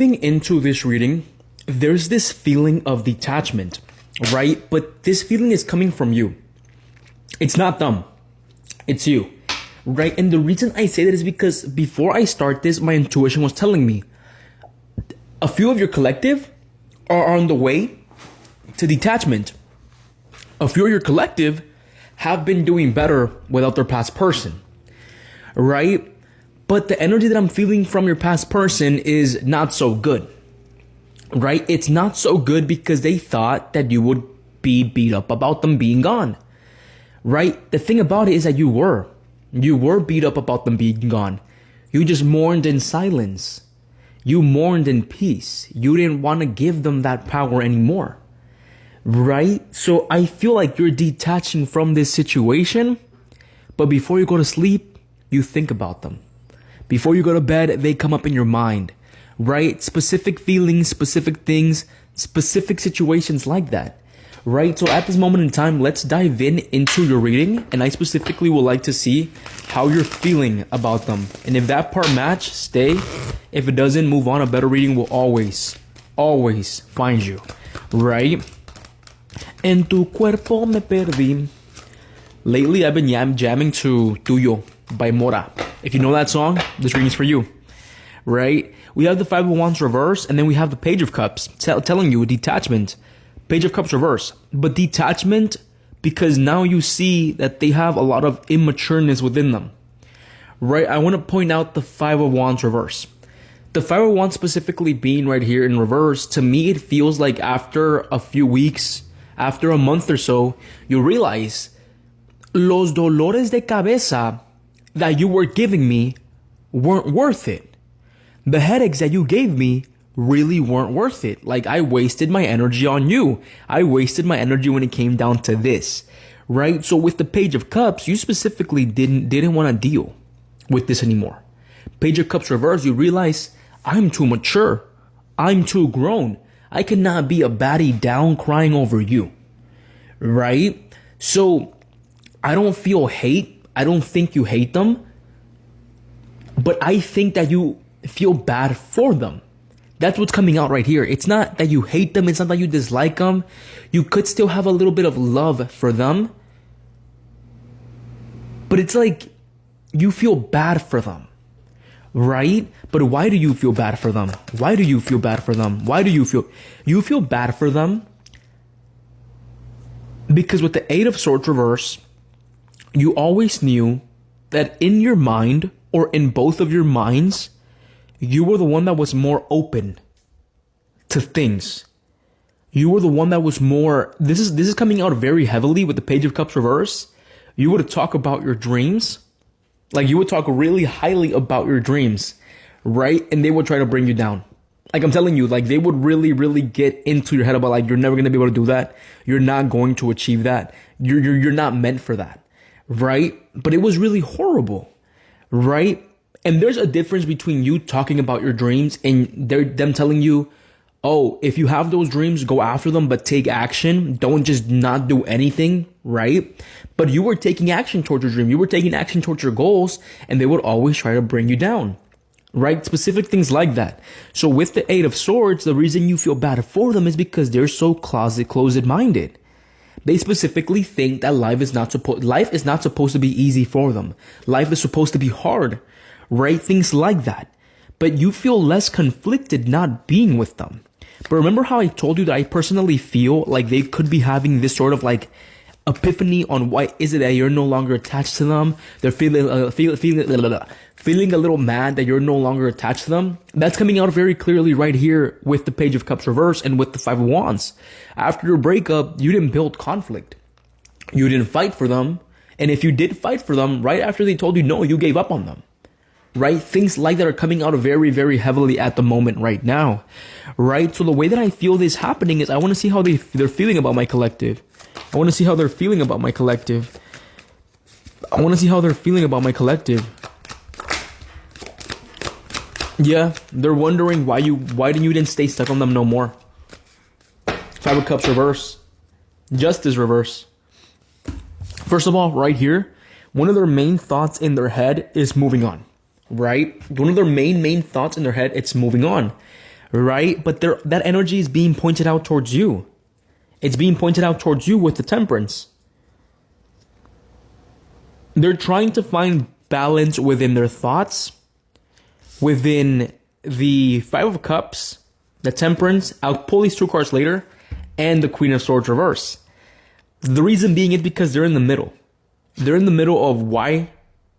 Into this reading, there's this feeling of detachment, right? But this feeling is coming from you. It's not them. It's you, right? And the reason I say that is because before I start this, my intuition was telling me a few of your collective are on the way to detachment. A few of your collective have been doing better without their past person, right? But the energy that I'm feeling from your past person is not so good, right? It's not so good because they thought that you would be beat up about them being gone, right? The thing about it is that you were beat up about them being gone. You just mourned in silence. You mourned in peace. You didn't want to give them that power anymore, right? So I feel like you're detaching from this situation, but before you go to sleep, you think about them. Before you go to bed, they come up in your mind, right? Specific feelings, specific things, specific situations like that, right? So at this moment in time, let's dive into your reading. And I specifically would like to see how you're feeling about them. And if that part match, stay. If it doesn't, move on. A better reading will always find you, right? En tu cuerpo me perdí. Lately, I've been jamming to Tuyo by Mora. If you know that song, this reading is for you, right? We have the Five of Wands reverse, and then we have the Page of Cups telling you detachment. Page of Cups reverse. But detachment because now you see that they have a lot of immatureness within them, right? I want to point out the Five of Wands reverse. The Five of Wands specifically being right here in reverse, to me it feels like after a few weeks, after a month or so, you realize los dolores de cabeza that you were giving me weren't worth it. The headaches that you gave me really weren't worth it. Like, I wasted my energy on you. I wasted my energy when it came down to this, right? So with the Page of Cups, you specifically didn't want to deal with this anymore. Page of Cups reverse, you realize I'm too mature. I'm too grown. I cannot be a baddie down crying over you, right? So I don't feel hate. I don't think you hate them, but I think that you feel bad for them. That's what's coming out right here. It's not that you hate them. It's not that you dislike them. You could still have a little bit of love for them, but it's like you feel bad for them, right? But why do you feel bad for them? Why do you feel bad for them? Why do you feel bad for them? Because with the Eight of Swords reverse, you always knew that in your mind, or in both of your minds, you were the one that was more open to things. You were the one that was more, this is coming out very heavily with the Page of Cups reverse. You would talk about your dreams. Like, you would talk really highly about your dreams, right? And they would try to bring you down. Like, I'm telling you, like, they would really, really get into your head about, like, you're never going to be able to do that. You're not going to achieve that. You're not meant for that. Right? But it was really horrible, right? And there's a difference between you talking about your dreams and them telling you, oh, if you have those dreams, go after them, but take action. Don't just not do anything, right? But you were taking action towards your dream. You were taking action towards your goals, and they would always try to bring you down, right? Specific things like that. So with the Eight of Swords, the reason you feel bad for them is because they're so closet-minded. They specifically think that life is not supposed to be easy for them. Life is supposed to be hard, right? Things like that. But you feel less conflicted not being with them. But remember how I told you that I personally feel like they could be having this sort of like epiphany on why is it that you're no longer attached to them? They're feeling a little mad that you're no longer attached to them. That's coming out very clearly right here with the Page of Cups reverse and with the Five of Wands. After your breakup, you didn't build conflict. You didn't fight for them. And if you did fight for them, right after they told you no, you gave up on them. Right? Things like that are coming out very, very heavily at the moment right now. Right? So the way that I feel this happening is I want to see how they're feeling about my collective. I want to see how they're feeling about my collective. I want to see how they're feeling about my collective. Yeah, they're wondering why you didn't stay stuck on them no more. Five of Cups reverse. Justice reverse. First of all, right here, one of their main thoughts in their head is moving on, right? One of their main thoughts in their head, it's moving on, right? But that energy is being pointed out towards you. It's being pointed out towards you with the Temperance. They're trying to find balance within their thoughts, within the Five of Cups, the Temperance. I'll pull these two cards later, and the Queen of Swords reverse. The reason being is because they're in the middle. They're in the middle of why,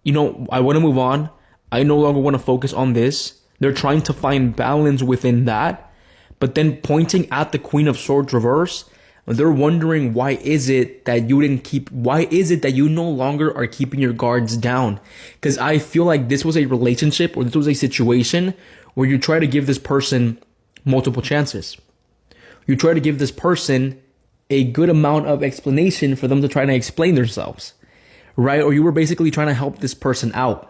I want to move on. I no longer want to focus on this. They're trying to find balance within that, but then pointing at the Queen of Swords reverse, they're wondering why is it that you no longer are keeping your guards down? Because I feel like this was a relationship, or this was a situation where you try to give this person multiple chances. You try to give this person a good amount of explanation for them to try to explain themselves, right? Or you were basically trying to help this person out,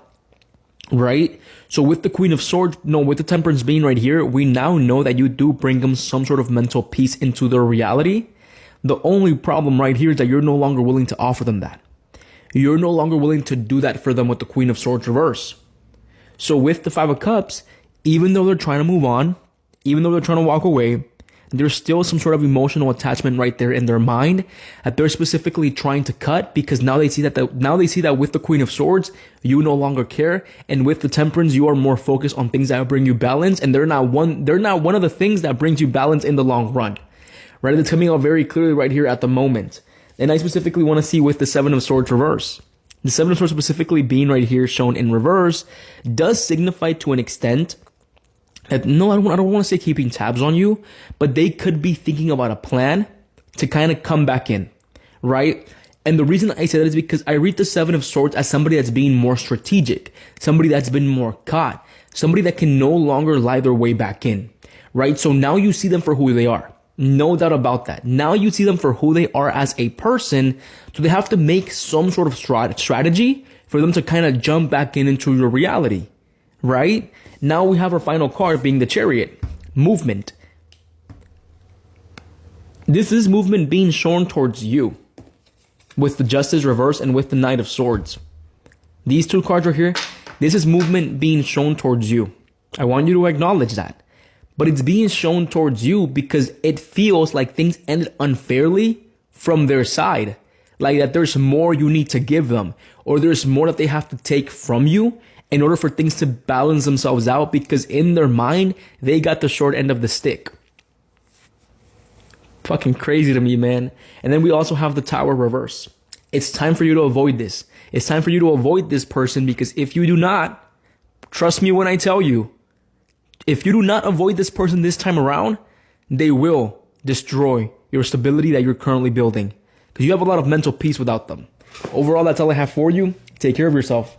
right? So with the Queen of Swords, with the Temperance being right here, we now know that you do bring them some sort of mental peace into their reality. The only problem right here is that you're no longer willing to offer them that. You're no longer willing to do that for them with the Queen of Swords reverse. So with the Five of Cups, even though they're trying to move on, even though they're trying to walk away, there's still some sort of emotional attachment right there in their mind that they're specifically trying to cut, because now they see that with the Queen of Swords, you no longer care, and with the Temperance, you are more focused on things that bring you balance, and they're not one of the things that brings you balance in the long run. Right? It's coming out very clearly right here at the moment. And I specifically want to see with the Seven of Swords reverse. The Seven of Swords specifically being right here shown in reverse does signify to an extent that, no, I don't want to say keeping tabs on you, but they could be thinking about a plan to kind of come back in, right? And the reason I say that is because I read the Seven of Swords as somebody that's being more strategic, somebody that's been more caught, somebody that can no longer lie their way back in, right? So now you see them for who they are. No doubt about that. Now you see them for who they are as a person. So they have to make some sort of strategy for them to kind of jump back into your reality, right? Now we have our final card being the Chariot. Movement. This is movement being shown towards you with the Justice reverse and with the Knight of Swords. These two cards right here, this is movement being shown towards you. I want you to acknowledge that. But it's being shown towards you because it feels like things ended unfairly from their side. Like that there's more you need to give them, or there's more that they have to take from you in order for things to balance themselves out, because in their mind, they got the short end of the stick. Fucking crazy to me, man. And then we also have the Tower reverse. It's time for you to avoid this. It's time for you to avoid this person, because if you do not, trust me when I tell you, if you do not avoid this person this time around, they will destroy your stability that you're currently building, because you have a lot of mental peace without them. Overall, that's all I have for you. Take care of yourself.